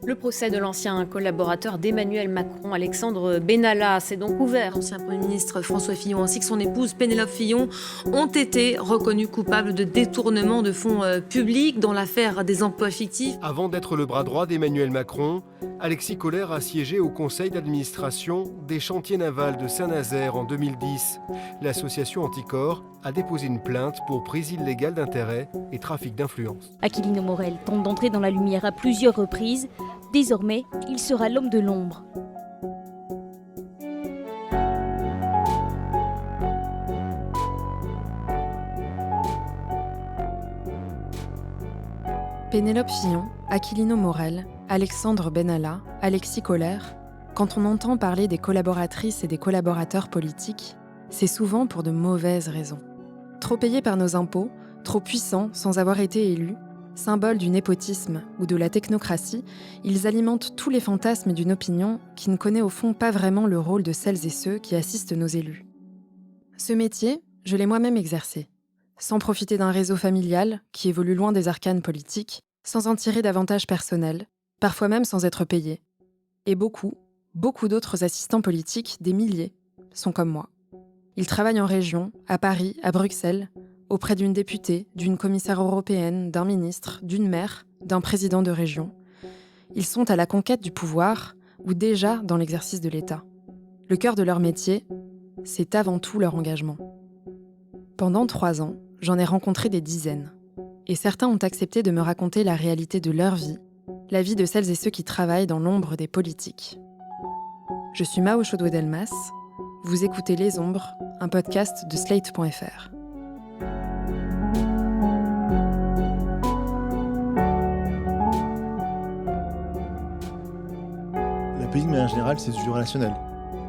Le procès de l'ancien collaborateur d'Emmanuel Macron, Alexandre Benalla, s'est donc ouvert. L'ancien Premier ministre François Fillon ainsi que son épouse Pénélope Fillon ont été reconnus coupables de détournement de fonds publics dans l'affaire des emplois fictifs. Avant d'être le bras droit d'Emmanuel Macron, Alexis Kohler a siégé au conseil d'administration des chantiers navals de Saint-Nazaire en 2010. L'association Anticor a déposé une plainte pour prise illégale d'intérêt et trafic d'influence. Aquilino Morel tente d'entrer dans la lumière à plusieurs reprises. Désormais, il sera l'homme de l'ombre. Pénélope Fillon, Aquilino Morel, Alexandre Benalla, Alexis Kohler, quand on entend parler des collaboratrices et des collaborateurs politiques, c'est souvent pour de mauvaises raisons. Trop payés par nos impôts, trop puissants sans avoir été élus, symbole du népotisme ou de la technocratie, ils alimentent tous les fantasmes d'une opinion qui ne connaît au fond pas vraiment le rôle de celles et ceux qui assistent nos élus. Ce métier, je l'ai moi-même exercé, sans profiter d'un réseau familial qui évolue loin des arcanes politiques, sans en tirer d'avantages personnels, parfois même sans être payé. Et beaucoup d'autres assistants politiques, des milliers, sont comme moi. Ils travaillent en région, à Paris, à Bruxelles, auprès d'une députée, d'une commissaire européenne, d'un ministre, d'une maire, d'un président de région. Ils sont à la conquête du pouvoir ou déjà dans l'exercice de l'État. Le cœur de leur métier, c'est avant tout leur engagement. Pendant 3 ans, j'en ai rencontré des dizaines. Et certains ont accepté de me raconter la réalité de leur vie, la vie de celles et ceux qui travaillent dans l'ombre des politiques. Je suis Mao Chaudoué-Delmas. Vous écoutez Les Ombres, un podcast de Slate.fr. La politique, mais en général, c'est du relationnel.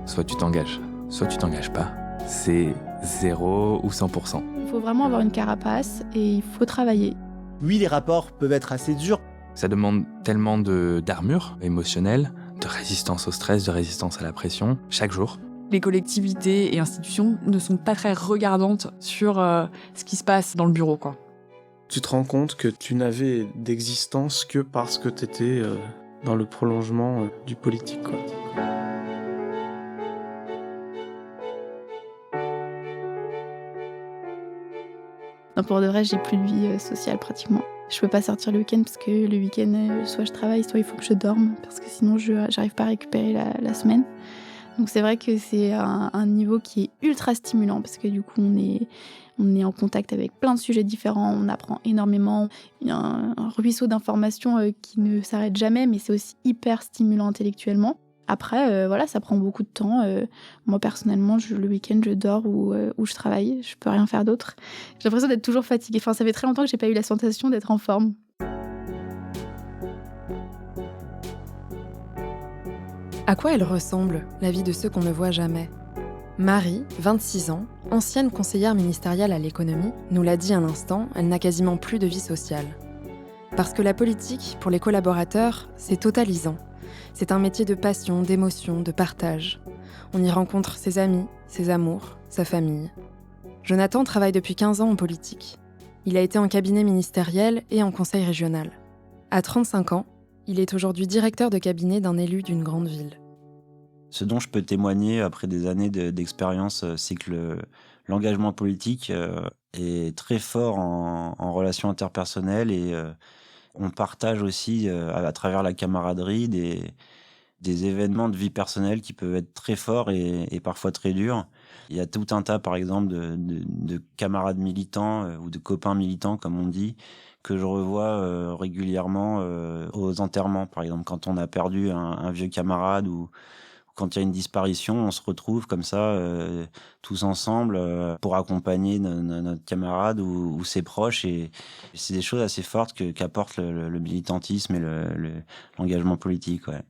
Soit tu t'engages pas. C'est 0 ou 100%. Il faut vraiment avoir une carapace et il faut travailler. Oui, les rapports peuvent être assez durs. Ça demande tellement d'armure émotionnelle, de résistance au stress, de résistance à la pression, chaque jour. Les collectivités et institutions ne sont pas très regardantes sur ce qui se passe dans le bureau, quoi. Tu te rends compte que tu n'avais d'existence que parce que tu étais dans le prolongement du politique, quoi. Non, pour de vrai, j'ai plus de vie sociale pratiquement. Je peux pas sortir le week-end parce que le week-end, soit je travaille, soit il faut que je dorme parce que sinon j'arrive pas à récupérer la semaine. Donc c'est vrai que c'est un niveau qui est ultra stimulant parce que du coup on est en contact avec plein de sujets différents, on apprend énormément. Il y a un ruisseau d'informations qui ne s'arrête jamais, mais c'est aussi hyper stimulant intellectuellement. Après, voilà, ça prend beaucoup de temps. Moi, personnellement, le week-end, je dors ou je travaille. Je peux rien faire d'autre. J'ai l'impression d'être toujours fatiguée. Enfin, ça fait très longtemps que j'ai pas eu la sensation d'être en forme. À quoi elle ressemble, la vie de ceux qu'on ne voit jamais ? Marie, 26 ans, ancienne conseillère ministérielle à l'économie, nous l'a dit un instant, elle n'a quasiment plus de vie sociale. Parce que la politique, pour les collaborateurs, c'est totalisant. C'est un métier de passion, d'émotion, de partage. On y rencontre ses amis, ses amours, sa famille. Jonathan travaille depuis 15 ans en politique. Il a été en cabinet ministériel et en conseil régional. À 35 ans, il est aujourd'hui directeur de cabinet d'un élu d'une grande ville. Ce dont je peux témoigner après des années d'expérience, c'est que l'engagement politique est très fort en relations interpersonnelles et on partage aussi à travers la camaraderie des événements de vie personnelle qui peuvent être très forts et parfois très durs. Il y a tout un tas, par exemple, de camarades militants ou de copains militants, comme on dit, que je revois régulièrement aux enterrements. Par exemple, quand on a perdu un vieux camarade ou quand il y a une disparition, on se retrouve comme ça, tous ensemble, pour accompagner notre camarade ou ses proches. Et c'est des choses assez fortes qu'apporte le militantisme et l'engagement politique, ouais.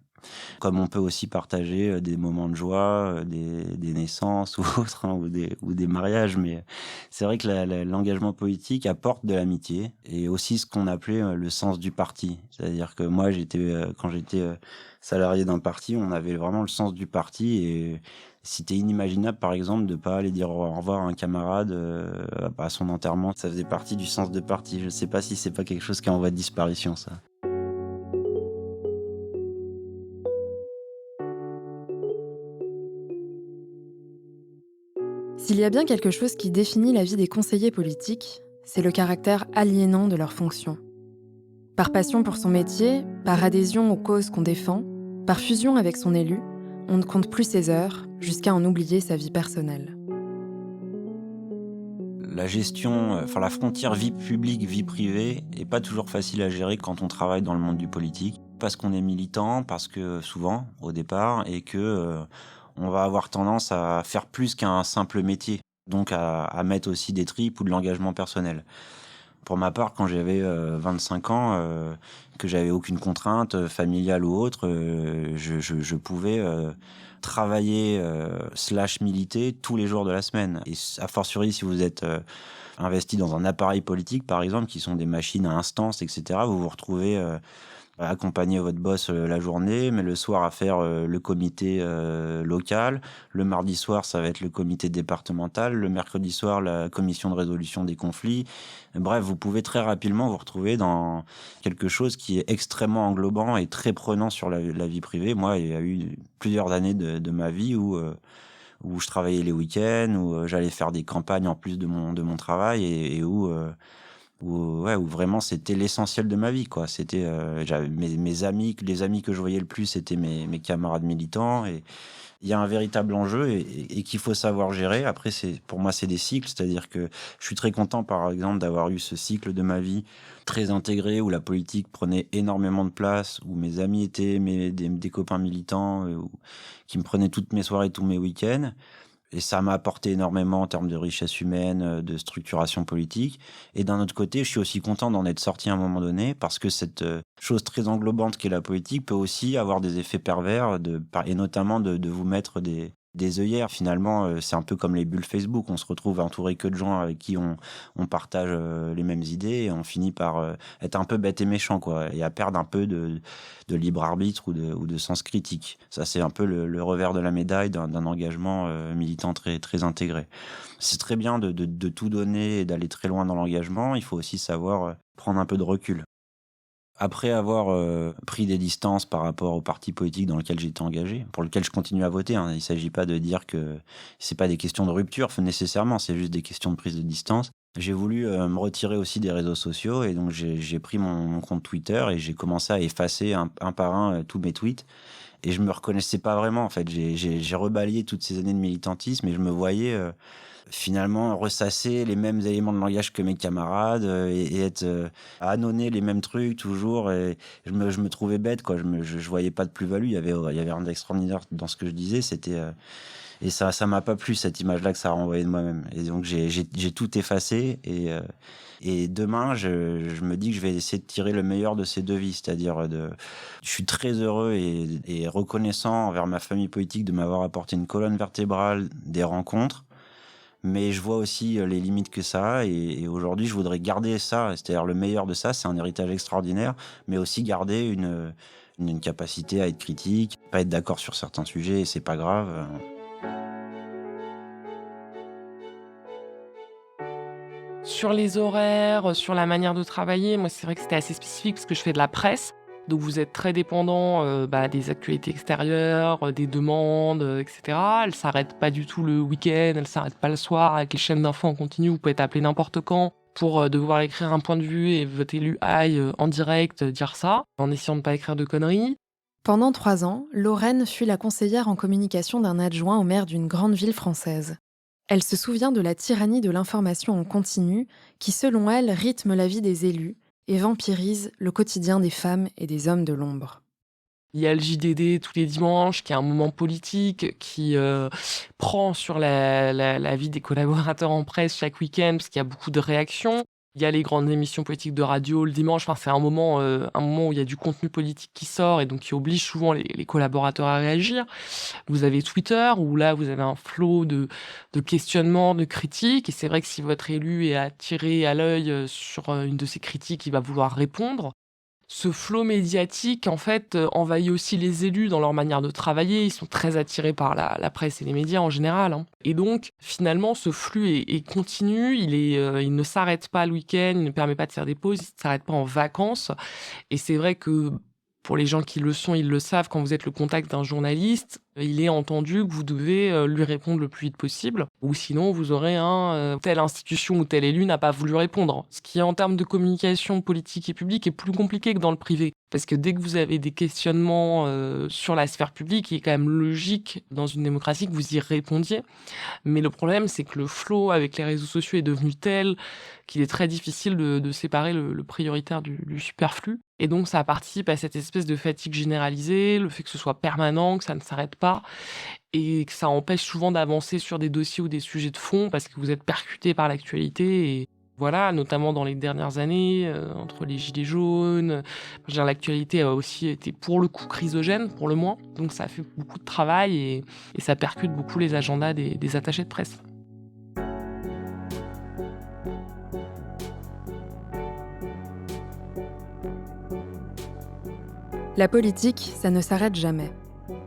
Comme on peut aussi partager des moments de joie, des naissances ou autres, hein, ou des mariages. Mais c'est vrai que l'engagement politique apporte de l'amitié et aussi ce qu'on appelait le sens du parti. C'est-à-dire que moi, quand j'étais salarié d'un parti, on avait vraiment le sens du parti et C'était inimaginable, par exemple, de pas aller dire au revoir à un camarade à son enterrement. Ça faisait partie du sens de parti. Je sais pas si c'est pas quelque chose qui est en voie de disparition, ça. S'il y a bien quelque chose qui définit la vie des conseillers politiques, c'est le caractère aliénant de leur fonction. Par passion pour son métier, par adhésion aux causes qu'on défend, par fusion avec son élu, on ne compte plus ses heures, jusqu'à en oublier sa vie personnelle. La gestion, la frontière vie publique, vie privée est pas toujours facile à gérer quand on travaille dans le monde du politique. Parce qu'on est militant, parce que souvent, au départ, et que on va avoir tendance à faire plus qu'un simple métier. Donc à mettre aussi des tripes ou de l'engagement personnel. Pour ma part, quand j'avais 25 ans, que j'avais aucune contrainte familiale ou autre, je pouvais travailler / militer tous les jours de la semaine. Et a fortiori, si vous êtes investi dans un appareil politique, par exemple, qui sont des machines à instance, etc., vous vous retrouvez à accompagner votre boss la journée, mais le soir à faire le comité local. Le mardi soir, ça va être le comité départemental. Le mercredi soir, la commission de résolution des conflits. Bref, vous pouvez très rapidement vous retrouver dans quelque chose qui est extrêmement englobant et très prenant sur la vie privée. Moi, il y a eu plusieurs années de ma vie où je travaillais les week-ends, où j'allais faire des campagnes en plus de mon travail et où vraiment c'était l'essentiel de ma vie, quoi. C'était j'avais mes amis, les amis que je voyais le plus, c'était mes camarades militants. Et il y a un véritable enjeu et qu'il faut savoir gérer. Après, pour moi, c'est des cycles, c'est-à-dire que je suis très content, par exemple, d'avoir eu ce cycle de ma vie très intégré où la politique prenait énormément de place, où mes amis étaient des copains militants, qui me prenaient toutes mes soirées, tous mes week-ends. Et ça m'a apporté énormément en termes de richesse humaine, de structuration politique. Et d'un autre côté, je suis aussi content d'en être sorti à un moment donné, parce que cette chose très englobante qu'est la politique peut aussi avoir des effets pervers, et notamment de vous mettre des œillères. Finalement, c'est un peu comme les bulles Facebook. On se retrouve entouré que de gens avec qui on partage les mêmes idées, et on finit par être un peu bête et méchant, quoi, et à perdre un peu de libre arbitre ou de sens critique. Ça, c'est un peu le revers de la médaille d'un engagement militant très, très intégré. C'est très bien de tout donner et d'aller très loin dans l'engagement. Il faut aussi savoir prendre un peu de recul. Après avoir pris des distances par rapport au parti politique dans lequel j'étais engagé, pour lequel je continue à voter, hein. Il ne s'agit pas de dire que c'est pas des questions de rupture nécessairement, c'est juste des questions de prise de distance. J'ai voulu me retirer aussi des réseaux sociaux, et donc j'ai pris mon compte Twitter et j'ai commencé à effacer un par un tous mes tweets. Et je me reconnaissais pas vraiment, en fait. J'ai rebalayé toutes ces années de militantisme et je me voyais finalement ressasser les mêmes éléments de langage que mes camarades et être à ânonner les mêmes trucs toujours. Et je me trouvais bête, quoi. Je voyais pas de plus-value. Il y avait rien d'extraordinaire dans ce que je disais. Et ça m'a pas plu, cette image-là que ça a renvoyé de moi-même. Et donc j'ai tout effacé. Et demain, je me dis que je vais essayer de tirer le meilleur de ces deux vies. C'est-à-dire, je suis très heureux et reconnaissant envers ma famille politique de m'avoir apporté une colonne vertébrale des rencontres. Mais je vois aussi les limites que ça a. Et aujourd'hui, je voudrais garder ça. C'est-à-dire, le meilleur de ça, c'est un héritage extraordinaire, mais aussi garder une capacité à être critique, pas être d'accord sur certains sujets, et c'est pas grave. Sur les horaires, sur la manière de travailler, moi c'est vrai que c'était assez spécifique parce que je fais de la presse. Donc vous êtes très dépendant des actualités extérieures, des demandes, etc. Elles ne s'arrêtent pas du tout le week-end, elles ne s'arrêtent pas le soir. Avec les chaînes d'infos en continu, vous pouvez être appelé n'importe quand pour devoir écrire un point de vue et votre élu aille en direct dire ça, en essayant de ne pas écrire de conneries. Pendant 3 ans, Lorraine fut la conseillère en communication d'un adjoint au maire d'une grande ville française. Elle se souvient de la tyrannie de l'information en continu qui, selon elle, rythme la vie des élus et vampirise le quotidien des femmes et des hommes de l'ombre. Il y a le JDD tous les dimanches, qui est un moment politique, qui prend sur la vie des collaborateurs en presse chaque week-end, parce qu'il y a beaucoup de réactions. Il y a les grandes émissions politiques de radio le dimanche. Enfin, c'est un moment où il y a du contenu politique qui sort et donc qui oblige souvent les collaborateurs à réagir. Vous avez Twitter, où là, vous avez un flot de questionnements, de critiques. Et c'est vrai que si votre élu est attiré à l'œil sur une de ces critiques, il va vouloir répondre. Ce flot médiatique, en fait, envahit aussi les élus dans leur manière de travailler. Ils sont très attirés par la presse et les médias en général, hein. Et donc, finalement, ce flux est continu. Il ne s'arrête pas le week-end, il ne permet pas de faire des pauses, il ne s'arrête pas en vacances. Et c'est vrai que pour les gens qui le sont, ils le savent, quand vous êtes le contact d'un journaliste, il est entendu que vous devez lui répondre le plus vite possible. Ou sinon, vous aurez telle institution ou tel élu n'a pas voulu répondre. Ce qui, en termes de communication politique et publique, est plus compliqué que dans le privé. Parce que dès que vous avez des questionnements sur la sphère publique, il est quand même logique dans une démocratie que vous y répondiez. Mais le problème, c'est que le flot avec les réseaux sociaux est devenu tel qu'il est très difficile de séparer le prioritaire du superflu. Et donc, ça participe à cette espèce de fatigue généralisée, le fait que ce soit permanent, que ça ne s'arrête pas, et que ça empêche souvent d'avancer sur des dossiers ou des sujets de fond parce que vous êtes percuté par l'actualité. Et voilà, notamment dans les dernières années, entre les gilets jaunes. Je veux dire, l'actualité a aussi été pour le coup chrysogène, pour le moins. Donc, ça fait beaucoup de travail et ça percute beaucoup les agendas des attachés de presse. La politique, ça ne s'arrête jamais.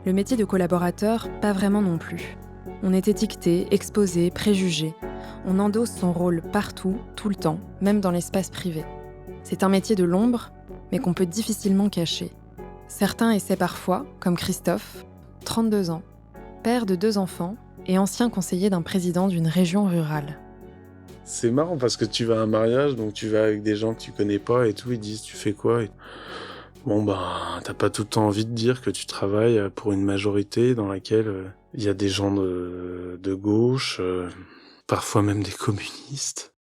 Le métier de collaborateur, pas vraiment non plus. On est étiqueté, exposé, préjugé. On endosse son rôle partout, tout le temps, même dans l'espace privé. C'est un métier de l'ombre, mais qu'on peut difficilement cacher. Certains essaient parfois, comme Christophe, 32 ans, père de 2 enfants et ancien conseiller d'un président d'une région rurale. C'est marrant parce que tu vas à un mariage, donc tu vas avec des gens que tu connais pas et tout, ils disent tu fais quoi et... Bon t'as pas tout le temps envie de dire que tu travailles pour une majorité dans laquelle il y a des gens de gauche, parfois même des communistes.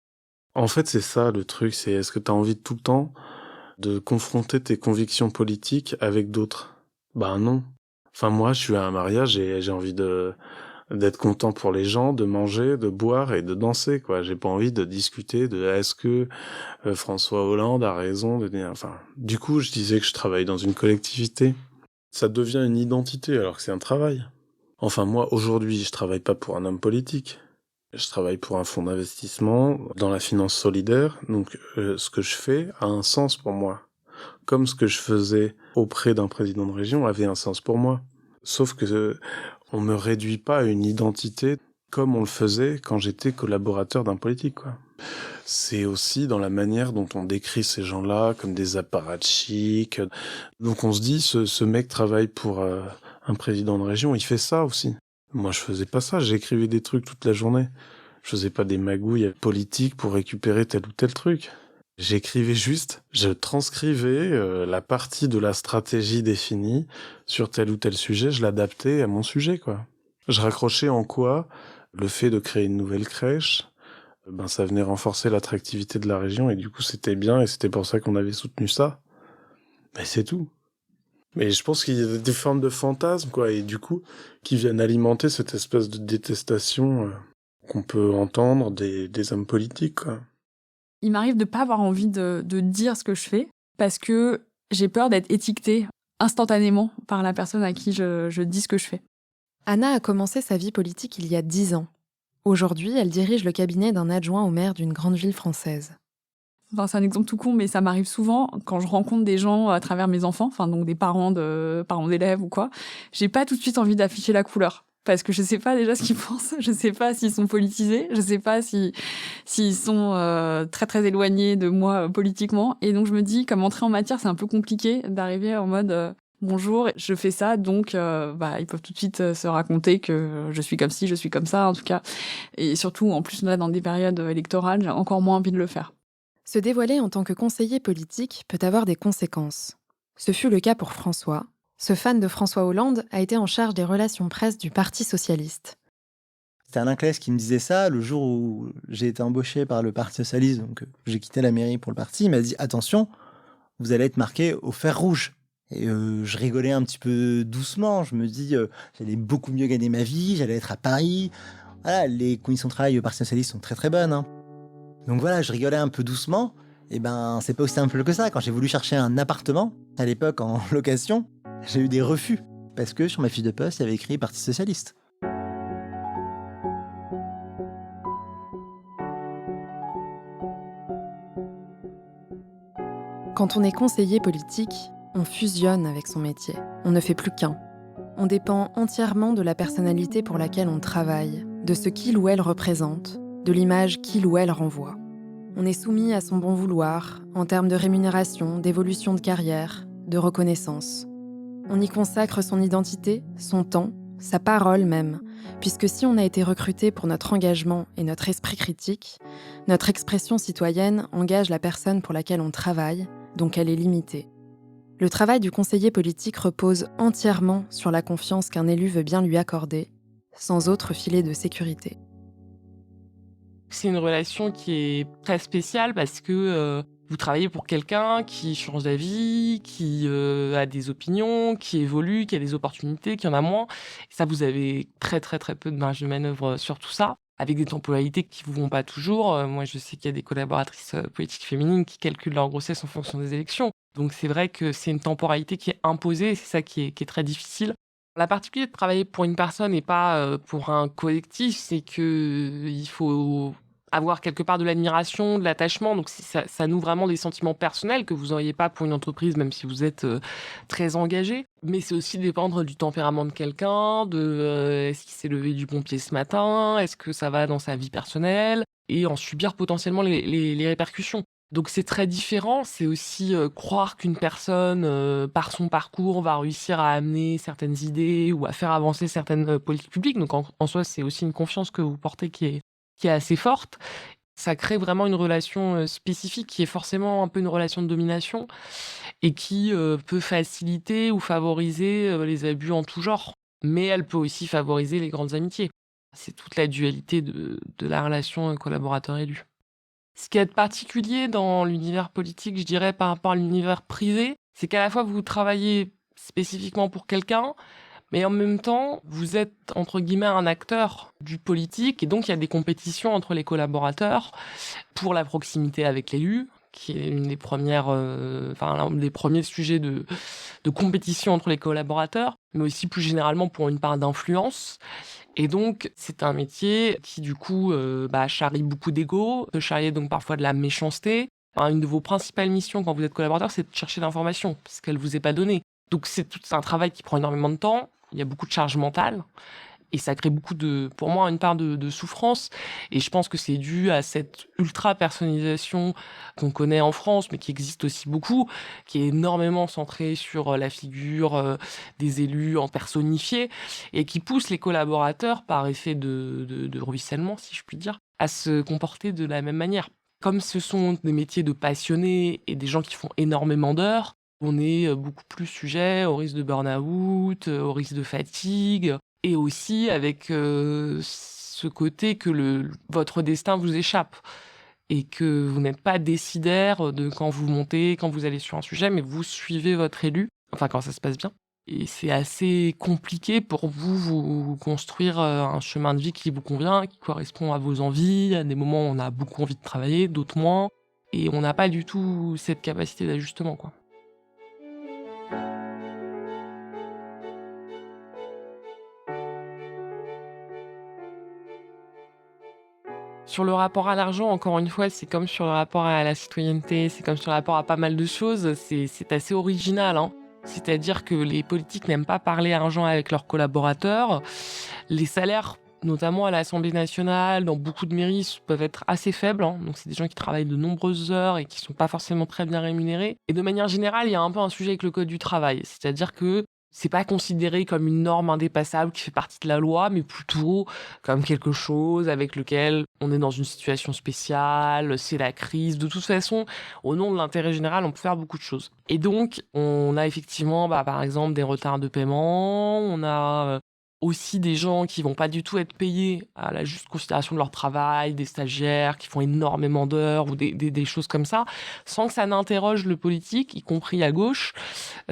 En fait, c'est ça le truc, c'est est-ce que t'as envie tout le temps de confronter tes convictions politiques avec d'autres ? Non. Enfin moi, je suis à un mariage et j'ai envie d'être content pour les gens, de manger, de boire et de danser, quoi. J'ai pas envie de discuter de est-ce que François Hollande a raison de dire... Enfin, du coup, je disais que je travaille dans une collectivité. Ça devient une identité alors que c'est un travail. Enfin, moi, aujourd'hui, je travaille pas pour un homme politique. Je travaille pour un fonds d'investissement dans la finance solidaire. Donc, ce que je fais a un sens pour moi. Comme ce que je faisais auprès d'un président de région avait un sens pour moi. Sauf que on me réduit pas à une identité comme on le faisait quand j'étais collaborateur d'un politique, quoi. C'est aussi dans la manière dont on décrit ces gens-là comme des apparatchiks. Donc on se dit, ce mec travaille pour un président de région, il fait ça aussi. Moi, je faisais pas ça, j'écrivais des trucs toute la journée. Je faisais pas des magouilles politiques pour récupérer tel ou tel truc. J'écrivais juste, je transcrivais la partie de la stratégie définie sur tel ou tel sujet, je l'adaptais à mon sujet, quoi. Je raccrochais en quoi le fait de créer une nouvelle crèche, ça venait renforcer l'attractivité de la région et du coup c'était bien et c'était pour ça qu'on avait soutenu ça. Mais c'est tout. Mais je pense qu'il y a des formes de fantasmes, quoi, et du coup qui viennent alimenter cette espèce de détestation qu'on peut entendre des hommes politiques, quoi. Il m'arrive de pas avoir envie de dire ce que je fais parce que j'ai peur d'être étiquetée instantanément par la personne à qui je dis ce que je fais. Anna a commencé sa vie politique il y a 10 ans. Aujourd'hui, elle dirige le cabinet d'un adjoint au maire d'une grande ville française. Enfin, c'est un exemple tout con, mais ça m'arrive souvent quand je rencontre des gens à travers mes enfants, enfin donc des parents d'élèves ou quoi. J'ai pas tout de suite envie d'afficher la couleur. Parce que je sais pas déjà ce qu'ils pensent, je sais pas s'ils sont politisés, je sais pas s'ils sont très très éloignés de moi politiquement. Et donc je me dis, comme entrer en matière, c'est un peu compliqué d'arriver en mode bonjour, je fais ça, donc ils peuvent tout de suite se raconter que je suis comme ci, je suis comme ça en tout cas. Et surtout, en plus là, dans des périodes électorales, j'ai encore moins envie de le faire. Se dévoiler en tant que conseiller politique peut avoir des conséquences. Ce fut le cas pour François. Ce fan de François Hollande a été en charge des relations presse du Parti socialiste. C'était Alain Claes qui me disait ça le jour où j'ai été embauché par le Parti socialiste, donc j'ai quitté la mairie pour le parti. Il m'a dit « Attention, vous allez être marqué au fer rouge ». Et je rigolais un petit peu doucement. Je me dis j'allais beaucoup mieux gagner ma vie, j'allais être à Paris. Voilà, les conditions de travail au Parti socialiste sont très très bonnes, hein. Donc voilà, je rigolais un peu doucement. Et c'est pas aussi simple que ça. Quand j'ai voulu chercher un appartement, à l'époque en location, j'ai eu des refus. Parce que sur ma fiche de poste, il y avait écrit Parti socialiste. Quand on est conseiller politique, on fusionne avec son métier. On ne fait plus qu'un. On dépend entièrement de la personnalité pour laquelle on travaille, de ce qu'il ou elle représente, de l'image qu'il ou elle renvoie. On est soumis à son bon vouloir, en termes de rémunération, d'évolution de carrière, de reconnaissance. On y consacre son identité, son temps, sa parole même, puisque si on a été recruté pour notre engagement et notre esprit critique, notre expression citoyenne engage la personne pour laquelle on travaille, donc elle est limitée. Le travail du conseiller politique repose entièrement sur la confiance qu'un élu veut bien lui accorder, sans autre filet de sécurité. C'est une relation qui est très spéciale parce que vous travaillez pour quelqu'un qui change d'avis, qui a des opinions, qui évolue, qui a des opportunités, qui en a moins. Et ça, vous avez très très très peu de marge de manœuvre sur tout ça, avec des temporalités qui vous vont pas toujours. Moi, je sais qu'il y a des collaboratrices politiques féminines qui calculent leur grossesse en fonction des élections. Donc c'est vrai que c'est une temporalité qui est imposée et c'est ça qui est très difficile. La particularité de travailler pour une personne et pas pour un collectif, c'est que il faut avoir quelque part de l'admiration, de l'attachement. Donc ça noue vraiment des sentiments personnels que vous n'auriez pas pour une entreprise, même si vous êtes très engagé. Mais c'est aussi dépendre du tempérament de quelqu'un, de est-ce qu'il s'est levé du bon pied ce matin, est-ce que ça va dans sa vie personnelle, et en subir potentiellement les répercussions. Donc c'est très différent, c'est aussi croire qu'une personne, par son parcours, va réussir à amener certaines idées ou à faire avancer certaines politiques publiques. Donc en soi, c'est aussi une confiance que vous portez qui est assez forte. Ça crée vraiment une relation spécifique qui est forcément un peu une relation de domination et qui peut faciliter ou favoriser les abus en tout genre. Mais elle peut aussi favoriser les grandes amitiés. C'est toute la dualité de la relation collaborateur-élu. Ce qui est particulier dans l'univers politique, je dirais, par rapport à l'univers privé, c'est qu'à la fois vous travaillez spécifiquement pour quelqu'un, mais en même temps, vous êtes, entre guillemets, un acteur du politique, et donc il y a des compétitions entre les collaborateurs pour la proximité avec l'élu, qui est l'un des premiers sujets de compétition entre les collaborateurs, mais aussi plus généralement pour une part d'influence. Et donc, c'est un métier qui, du coup, charrie beaucoup d'ego, peut charrier donc parfois de la méchanceté. Une de vos principales missions quand vous êtes collaborateur, c'est de chercher l'information, parce qu'elle ne vous est pas donnée. Donc, c'est un travail qui prend énormément de temps, il y a beaucoup de charge mentale, et ça crée pour moi, une part de souffrance. Et je pense que c'est dû à cette ultra-personnalisation qu'on connaît en France, mais qui existe aussi beaucoup, qui est énormément centrée sur la figure des élus en personnifié, et qui pousse les collaborateurs, par effet de ruissellement, si je puis dire, à se comporter de la même manière. Comme ce sont des métiers de passionnés et des gens qui font énormément d'heures, on est beaucoup plus sujet au risque de burn-out, au risque de fatigue, et aussi avec ce côté que votre destin vous échappe et que vous n'êtes pas décidaire de quand vous montez, quand vous allez sur un sujet, mais vous suivez votre élu, enfin quand ça se passe bien. Et c'est assez compliqué pour vous construire un chemin de vie qui vous convient, qui correspond à vos envies. À des moments où on a beaucoup envie de travailler, d'autres moins. Et on n'a pas du tout cette capacité d'ajustement, quoi. Sur le rapport à l'argent, encore une fois, c'est comme sur le rapport à la citoyenneté, c'est comme sur le rapport à pas mal de choses, c'est assez original, hein. C'est-à-dire que les politiques n'aiment pas parler argent avec leurs collaborateurs. Les salaires, notamment à l'Assemblée nationale, dans beaucoup de mairies, peuvent être assez faibles, hein. Donc c'est des gens qui travaillent de nombreuses heures et qui sont pas forcément très bien rémunérés. Et de manière générale, il y a un peu un sujet avec le code du travail. C'est-à-dire que c'est pas considéré comme une norme indépassable qui fait partie de la loi, mais plutôt comme quelque chose avec lequel on est dans une situation spéciale, c'est la crise. De toute façon, au nom de l'intérêt général, on peut faire beaucoup de choses. Et donc, on a effectivement, par exemple, des retards de paiement, on a aussi des gens qui vont pas du tout être payés à la juste considération de leur travail, des stagiaires qui font énormément d'heures ou des choses comme ça, sans que ça n'interroge le politique, y compris à gauche,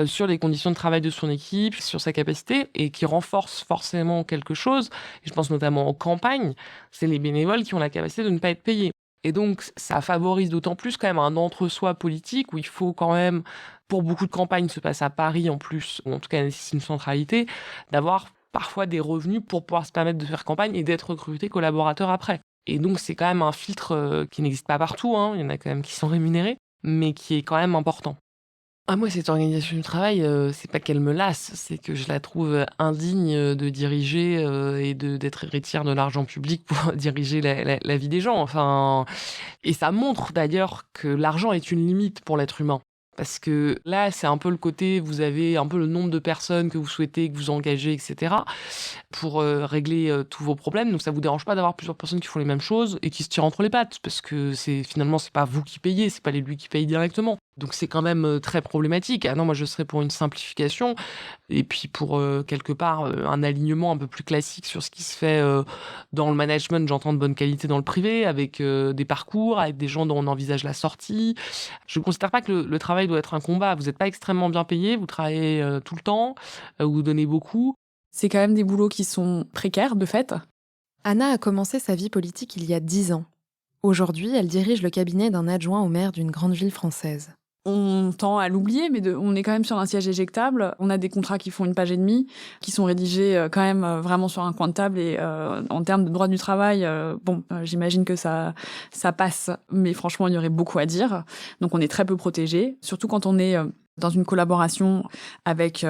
sur les conditions de travail de son équipe, sur sa capacité, et qui renforce forcément quelque chose. Et je pense notamment aux campagnes, c'est les bénévoles qui ont la capacité de ne pas être payés. Et donc, ça favorise d'autant plus quand même un entre-soi politique où il faut quand même, pour beaucoup de campagnes se passent à Paris en plus, ou en tout cas nécessite une centralité, d'avoir parfois des revenus pour pouvoir se permettre de faire campagne et d'être recruté collaborateur après. Et donc, c'est quand même un filtre qui n'existe pas partout, hein. Il y en a quand même qui sont rémunérés, mais qui est quand même important. Ah, moi, cette organisation du travail, c'est pas qu'elle me lasse, c'est que je la trouve indigne de diriger et d'être héritière de l'argent public pour diriger la vie des gens. Enfin, et ça montre d'ailleurs que l'argent est une limite pour l'être humain. Parce que là, c'est un peu le côté, vous avez un peu le nombre de personnes que vous souhaitez, que vous engagez, etc. pour régler tous vos problèmes. Donc ça vous dérange pas d'avoir plusieurs personnes qui font les mêmes choses et qui se tirent entre les pattes. Parce que finalement, c'est pas vous qui payez, c'est pas l'élu qui paye directement. Donc c'est quand même très problématique. Ah non, moi je serais pour une simplification et puis pour quelque part un alignement un peu plus classique sur ce qui se fait dans le management, j'entends de bonne qualité dans le privé, avec des parcours, avec des gens dont on envisage la sortie. Je ne considère pas que le travail doit être un combat. Vous n'êtes pas extrêmement bien payé, vous travaillez tout le temps, vous donnez beaucoup. C'est quand même des boulots qui sont précaires, de fait. Anna a commencé sa vie politique il y a 10 ans. Aujourd'hui, elle dirige le cabinet d'un adjoint au maire d'une grande ville française. On tend à l'oublier, mais on est quand même sur un siège éjectable. On a des contrats qui font une page et demie, qui sont rédigés quand même vraiment sur un coin de table. Et en termes de droit du travail, j'imagine que ça passe. Mais franchement, il y aurait beaucoup à dire. Donc on est très peu protégé, surtout quand on est dans une collaboration avec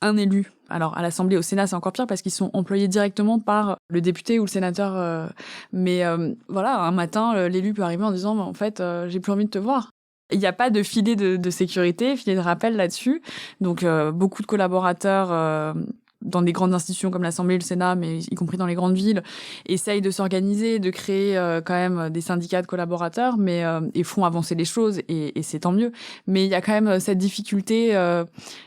un élu. Alors, à l'Assemblée, au Sénat, c'est encore pire parce qu'ils sont employés directement par le député ou le sénateur. Mais voilà, un matin, l'élu peut arriver en disant « En fait, j'ai plus envie de te voir ». Il n'y a pas de filet de sécurité, filet de rappel là-dessus. Donc, beaucoup de collaborateurs dans des grandes institutions comme l'Assemblée, le Sénat, mais y compris dans les grandes villes, essayent de s'organiser, de créer quand même des syndicats de collaborateurs, mais et font avancer les choses, et c'est tant mieux. Mais il y a quand même cette difficulté,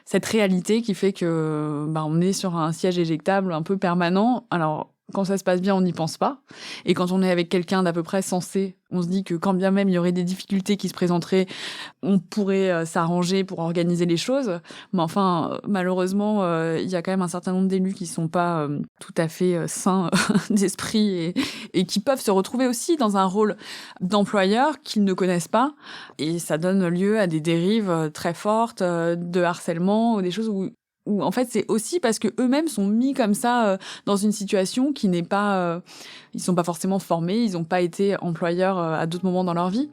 cette réalité qui fait que on est sur un siège éjectable un peu permanent. Alors, quand ça se passe bien, on n'y pense pas. Et quand on est avec quelqu'un d'à peu près sensé, on se dit que quand bien même il y aurait des difficultés qui se présenteraient, on pourrait s'arranger pour organiser les choses. Mais enfin, malheureusement, il y a quand même un certain nombre d'élus qui sont pas tout à fait sains d'esprit et qui peuvent se retrouver aussi dans un rôle d'employeur qu'ils ne connaissent pas. Et ça donne lieu à des dérives très fortes de harcèlement ou des choses où en fait c'est aussi parce que eux-mêmes sont mis comme ça dans une situation qui n'est pas ils sont pas forcément formés, ils n'ont pas été employeurs à d'autres moments dans leur vie.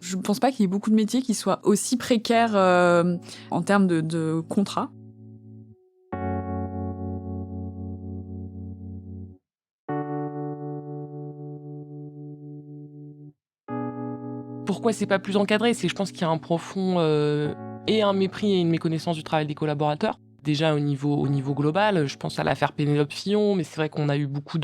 Je pense pas qu'il y ait beaucoup de métiers qui soient aussi précaires en termes de contrat. Pourquoi c'est pas plus encadré? Je pense qu'il y a un profond et un mépris et une méconnaissance du travail des collaborateurs. Déjà au niveau global, je pense à l'affaire Pénélope Fillon, mais c'est vrai qu'on a eu beaucoup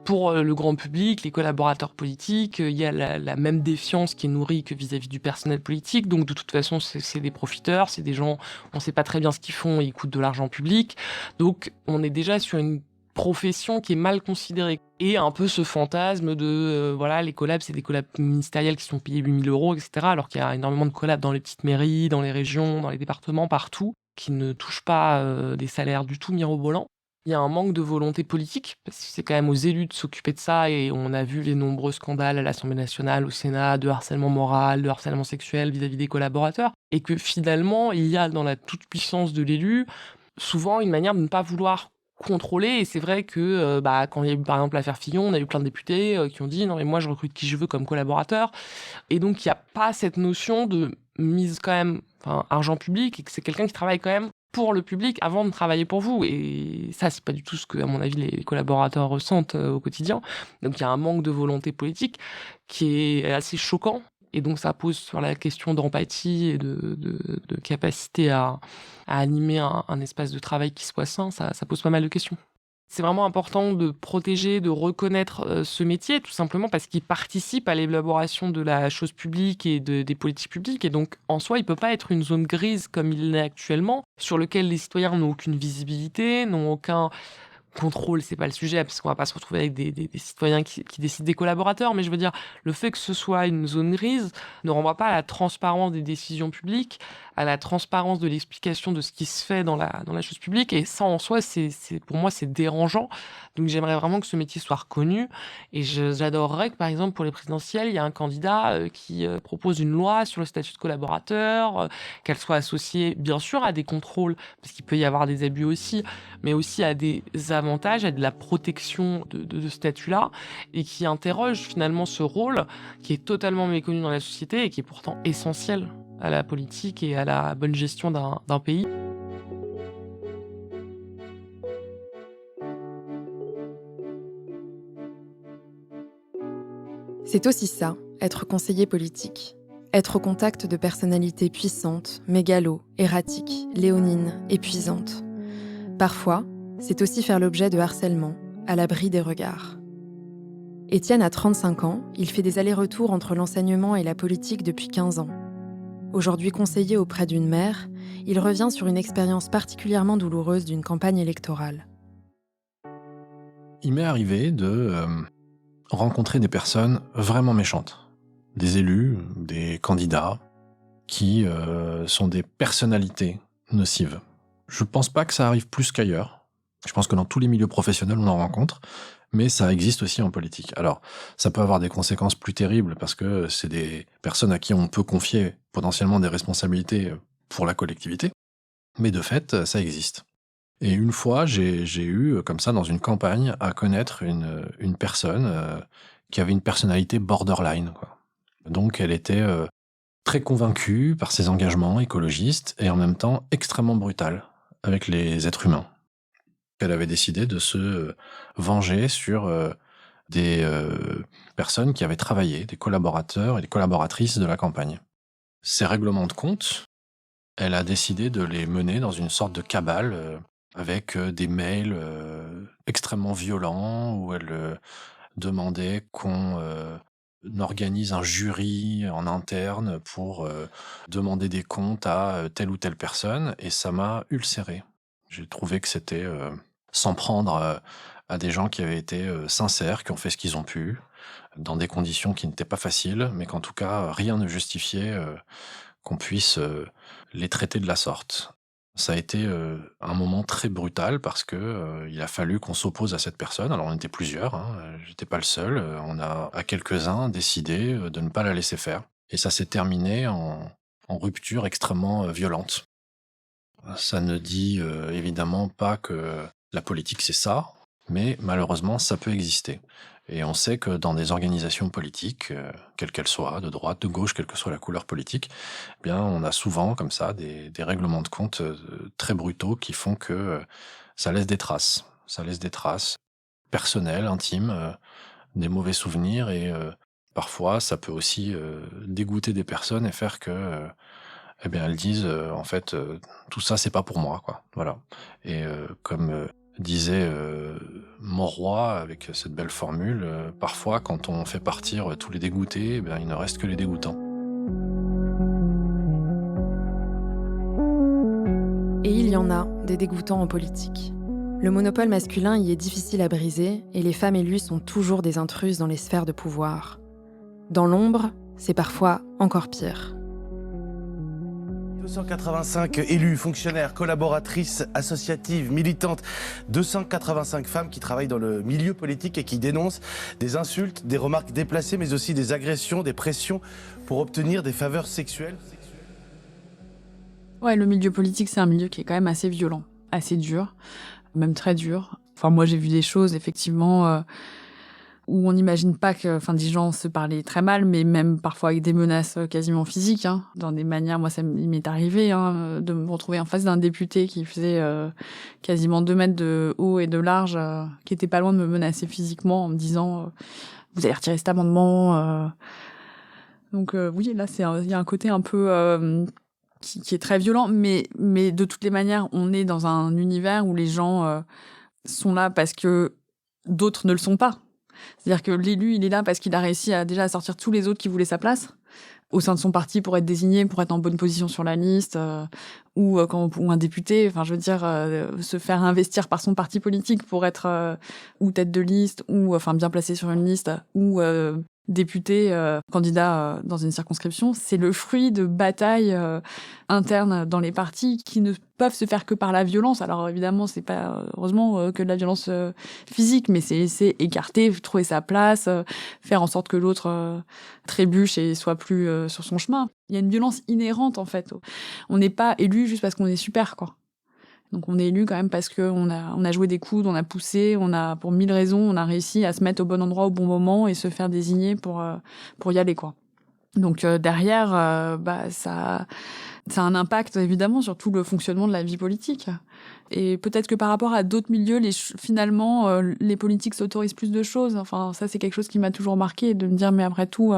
pour le grand public, les collaborateurs politiques, il y a la même défiance qui est nourrie que vis-à-vis du personnel politique. Donc de toute façon, c'est des profiteurs, c'est des gens, on sait pas très bien ce qu'ils font et ils coûtent de l'argent public. Donc on est déjà sur une profession qui est mal considérée. Et un peu ce fantasme de, les collabs, c'est des collabs ministériels qui sont payés 8 000 €, etc. Alors qu'il y a énormément de collabs dans les petites mairies, dans les régions, dans les départements, partout, qui ne touchent pas des salaires du tout mirobolants. Il y a un manque de volonté politique, parce que c'est quand même aux élus de s'occuper de ça, et on a vu les nombreux scandales à l'Assemblée nationale, au Sénat, de harcèlement moral, de harcèlement sexuel vis-à-vis des collaborateurs, et que finalement, il y a dans la toute-puissance de l'élu, souvent une manière de ne pas vouloir contrôler. Et c'est vrai que quand il y a eu par exemple l'affaire Fillon, on a eu plein de députés qui ont dit non mais moi je recrute qui je veux comme collaborateur, et donc il n'y a pas cette notion de mise quand même argent public, et que c'est quelqu'un qui travaille quand même pour le public avant de travailler pour vous, et ça c'est pas du tout ce que à mon avis les collaborateurs ressentent au quotidien. Donc il y a un manque de volonté politique qui est assez choquant. Et donc ça pose sur la question d'empathie et de capacité à animer un espace de travail qui soit sain, ça pose pas mal de questions. C'est vraiment important de protéger, de reconnaître ce métier, tout simplement parce qu'il participe à l'élaboration de la chose publique et des politiques publiques. Et donc, en soi, il ne peut pas être une zone grise comme il l'est actuellement, sur lequel les citoyens n'ont aucune visibilité, n'ont aucun contrôle, c'est pas le sujet, parce qu'on va pas se retrouver avec des citoyens qui décident des collaborateurs, mais je veux dire, le fait que ce soit une zone grise ne renvoie pas à la transparence des décisions publiques, à la transparence de l'explication de ce qui se fait dans la chose publique, et ça en soi, pour moi, c'est dérangeant. Donc j'aimerais vraiment que ce métier soit reconnu, et j'adorerais que, par exemple, pour les présidentielles, il y a un candidat qui propose une loi sur le statut de collaborateur, qu'elle soit associée, bien sûr, à des contrôles, parce qu'il peut y avoir des abus aussi, mais aussi à des avantages, à de la protection de ce statut-là, et qui interroge finalement ce rôle qui est totalement méconnu dans la société et qui est pourtant essentiel. à la politique et à la bonne gestion d'un pays. C'est aussi ça, être conseiller politique. Être au contact de personnalités puissantes, mégalos, erratiques, léonines, épuisantes. Parfois, c'est aussi faire l'objet de harcèlement, à l'abri des regards. Étienne a 35 ans, il fait des allers-retours entre l'enseignement et la politique depuis 15 ans. Aujourd'hui conseiller auprès d'une mère, il revient sur une expérience particulièrement douloureuse d'une campagne électorale. Il m'est arrivé de rencontrer des personnes vraiment méchantes. Des élus, des candidats, qui sont des personnalités nocives. Je pense pas que ça arrive plus qu'ailleurs. Je pense que dans tous les milieux professionnels, on en rencontre, mais ça existe aussi en politique. Alors, ça peut avoir des conséquences plus terribles parce que c'est des personnes à qui on peut confier potentiellement des responsabilités pour la collectivité, mais de fait, ça existe. Et une fois, j'ai eu, comme ça, dans une campagne, à connaître une personne qui avait une personnalité borderline, quoi. Donc, elle était très convaincue par ses engagements écologistes et en même temps extrêmement brutale avec les êtres humains. Elle avait décidé de se venger sur des personnes qui avaient travaillé, des collaborateurs et des collaboratrices de la campagne. Ces règlements de compte, elle a décidé de les mener dans une sorte de cabale avec des mails extrêmement violents où elle demandait qu'on organise un jury en interne pour demander des comptes à telle ou telle personne, et ça m'a ulcéré. J'ai trouvé que c'était s'en prendre à des gens qui avaient été sincères, qui ont fait ce qu'ils ont pu, dans des conditions qui n'étaient pas faciles, mais qu'en tout cas, rien ne justifiait qu'on puisse les traiter de la sorte. Ça a été un moment très brutal parce que il a fallu qu'on s'oppose à cette personne. Alors on était plusieurs, hein, j'étais pas le seul. On a à quelques-uns décidé de ne pas la laisser faire. Et ça s'est terminé en rupture extrêmement violente. Ça ne dit évidemment pas que la politique c'est ça, mais malheureusement ça peut exister. Et on sait que dans des organisations politiques, quelles qu'elles soient, de droite, de gauche, quelle que soit la couleur politique, eh bien, on a souvent comme ça des règlements de compte très brutaux qui font que ça laisse des traces. Ça laisse des traces personnelles, intimes, des mauvais souvenirs, et parfois ça peut aussi dégoûter des personnes et faire que eh bien, elles disent en fait tout ça c'est pas pour moi, quoi. Voilà. Et comme disait Mauroy avec cette belle formule, parfois quand on fait partir tous les dégoûtés, eh bien, il ne reste que les dégoûtants. Et il y en a des dégoûtants en politique. Le monopole masculin y est difficile à briser et les femmes élues sont toujours des intruses dans les sphères de pouvoir. Dans l'ombre, c'est parfois encore pire. 285 élus, fonctionnaires, collaboratrices, associatives, militantes, 285 femmes qui travaillent dans le milieu politique et qui dénoncent des insultes, des remarques déplacées, mais aussi des agressions, des pressions pour obtenir des faveurs sexuelles. Ouais, le milieu politique, c'est un milieu qui est quand même assez violent, assez dur, même très dur. Enfin, moi, j'ai vu des choses, effectivement, où on n'imagine pas que, enfin, des gens se parlaient très mal, mais même parfois avec des menaces quasiment physiques, hein, dans des manières. Moi, il m'est arrivé de me retrouver en face d'un député qui faisait quasiment 2 mètres de haut et de large, qui était pas loin de me menacer physiquement en me disant vous allez retirer cet amendement. Donc oui, là, il y a un côté un peu qui est très violent, mais de toutes les manières, on est dans un univers où les gens sont là parce que d'autres ne le sont pas. C'est-à-dire que l'élu, il est là parce qu'il a réussi à sortir tous les autres qui voulaient sa place au sein de son parti pour être désigné, pour être en bonne position sur la liste, ou un député, enfin, je veux dire, se faire investir par son parti politique pour être ou tête de liste, ou enfin bien placé sur une liste, ou député, candidat dans une circonscription, c'est le fruit de batailles internes dans les partis qui ne peuvent se faire que par la violence. Alors évidemment, c'est pas heureusement que de la violence physique, mais c'est écarter, trouver sa place, faire en sorte que l'autre trébuche et soit plus sur son chemin. Il y a une violence inhérente en fait. On n'est pas élu juste parce qu'on est super, quoi. Donc on est élu quand même parce qu'on a joué des coudes, on a poussé, pour 1000 raisons, on a réussi à se mettre au bon endroit au bon moment et se faire désigner pour y aller, quoi. Donc derrière, ça a un impact évidemment sur tout le fonctionnement de la vie politique. Et peut-être que par rapport à d'autres milieux, finalement, les politiques s'autorisent plus de choses. Enfin, ça, c'est quelque chose qui m'a toujours marqué, de me dire, mais après tout,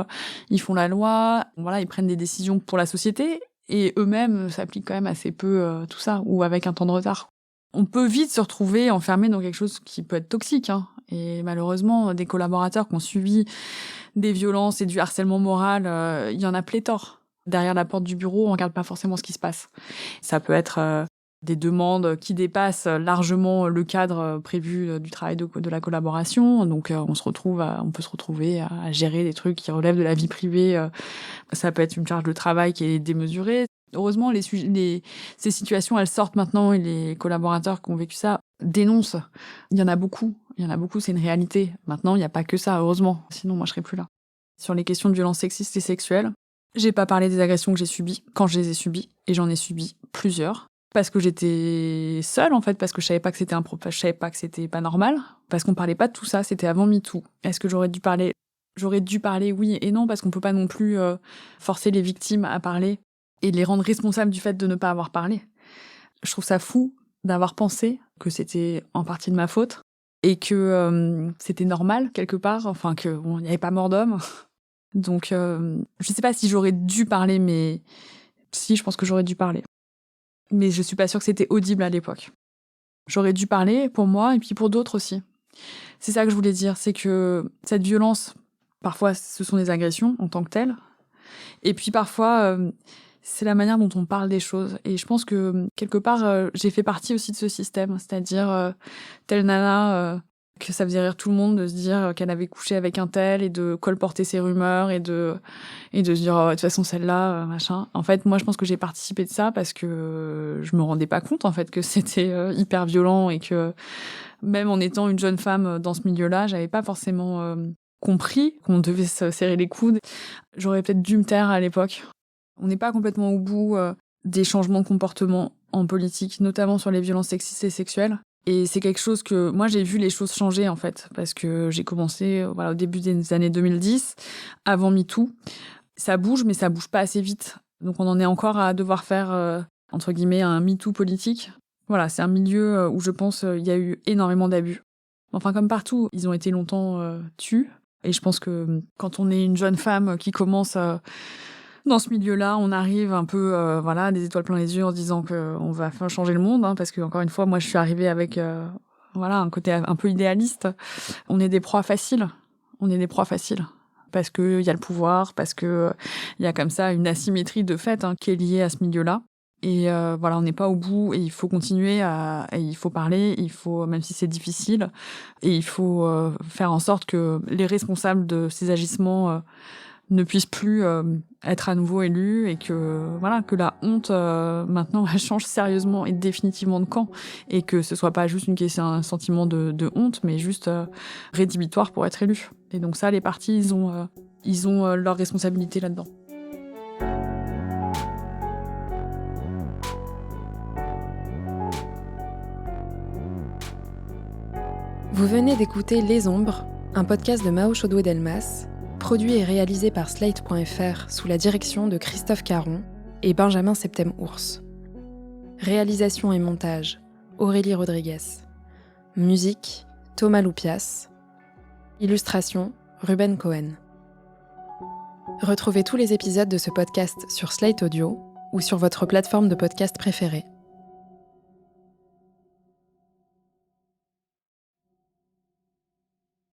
ils font la loi, voilà, ils prennent des décisions pour la société, et eux-mêmes s'appliquent quand même assez peu tout ça, ou avec un temps de retard. On peut vite se retrouver enfermé dans quelque chose qui peut être toxique, hein. Et malheureusement, des collaborateurs qui ont subi des violences et du harcèlement moral, il y en a pléthore. Derrière la porte du bureau, on regarde pas forcément ce qui se passe. Ça peut être des demandes qui dépassent largement le cadre prévu du travail de la collaboration. Donc, on peut se retrouver à gérer des trucs qui relèvent de la vie privée. Ça peut être une charge de travail qui est démesurée. Heureusement, ces situations, elles sortent maintenant et les collaborateurs qui ont vécu ça dénoncent. Il y en a beaucoup. C'est une réalité. Maintenant, il n'y a pas que ça, heureusement. Sinon, moi, je serais plus là. Sur les questions de violences sexistes et sexuelles, j'ai pas parlé des agressions que j'ai subies quand je les ai subies, et j'en ai subi plusieurs. Parce que j'étais seule, en fait, parce que je savais pas que c'était pas normal, parce qu'on parlait pas de tout ça, c'était avant MeToo. Est-ce que j'aurais dû parler? J'aurais dû parler, oui et non, parce qu'on peut pas non plus forcer les victimes à parler et les rendre responsables du fait de ne pas avoir parlé. Je trouve ça fou d'avoir pensé que c'était en partie de ma faute et que c'était normal quelque part, enfin que il n'y avait pas mort d'homme. Donc je sais pas si j'aurais dû parler, mais si, je pense que j'aurais dû parler. Mais je suis pas sûre que c'était audible à l'époque. J'aurais dû parler pour moi et puis pour d'autres aussi. C'est ça que je voulais dire, c'est que cette violence, parfois ce sont des agressions en tant que telles, et puis parfois c'est la manière dont on parle des choses. Et je pense que quelque part j'ai fait partie aussi de ce système, c'est-à-dire telle nana que ça faisait rire tout le monde de se dire qu'elle avait couché avec un tel et de colporter ses rumeurs et de se dire de toute façon celle-là machin. En fait, moi je pense que j'ai participé de ça parce que je me rendais pas compte en fait que c'était hyper violent et que même en étant une jeune femme dans ce milieu-là, j'avais pas forcément compris qu'on devait se serrer les coudes. J'aurais peut-être dû me taire à l'époque. On n'est pas complètement au bout des changements de comportement en politique, notamment sur les violences sexistes et sexuelles. Et c'est quelque chose que moi j'ai vu les choses changer en fait, parce que j'ai commencé au début des années 2010, avant MeToo. Ça bouge, mais ça bouge pas assez vite. Donc on en est encore à devoir faire entre guillemets un MeToo politique. Voilà, c'est un milieu où je pense il y a eu énormément d'abus. Enfin comme partout, ils ont été longtemps tus. Et je pense que quand on est une jeune femme qui commence dans ce milieu-là, on arrive un peu, des étoiles plein les yeux en se disant qu'on va changer le monde, hein, parce que encore une fois, moi, je suis arrivée avec, un côté un peu idéaliste. On est des proies faciles. Parce que il y a le pouvoir, parce que il y a comme ça une asymétrie de fait qui est liée à ce milieu-là. Et on n'est pas au bout et il faut continuer et il faut parler, même si c'est difficile, et il faut faire en sorte que les responsables de ces agissements ne puissent plus être à nouveau élus et que la honte maintenant elle change sérieusement et définitivement de camp et que ce soit pas juste un sentiment de honte mais juste rédhibitoire pour être élu. Et donc ça, les partis ils ont leur responsabilité là-dedans. Vous venez d'écouter Les Ombres, un podcast de Mao Chaudoué-Delmas, produit et réalisé par Slate.fr sous la direction de Christophe Caron et Benjamin Septem-Ours. Réalisation et montage, Aurélie Rodriguez. Musique, Thomas Loupias. Illustration, Ruben Cohen. Retrouvez tous les épisodes de ce podcast sur Slate Audio ou sur votre plateforme de podcast préférée.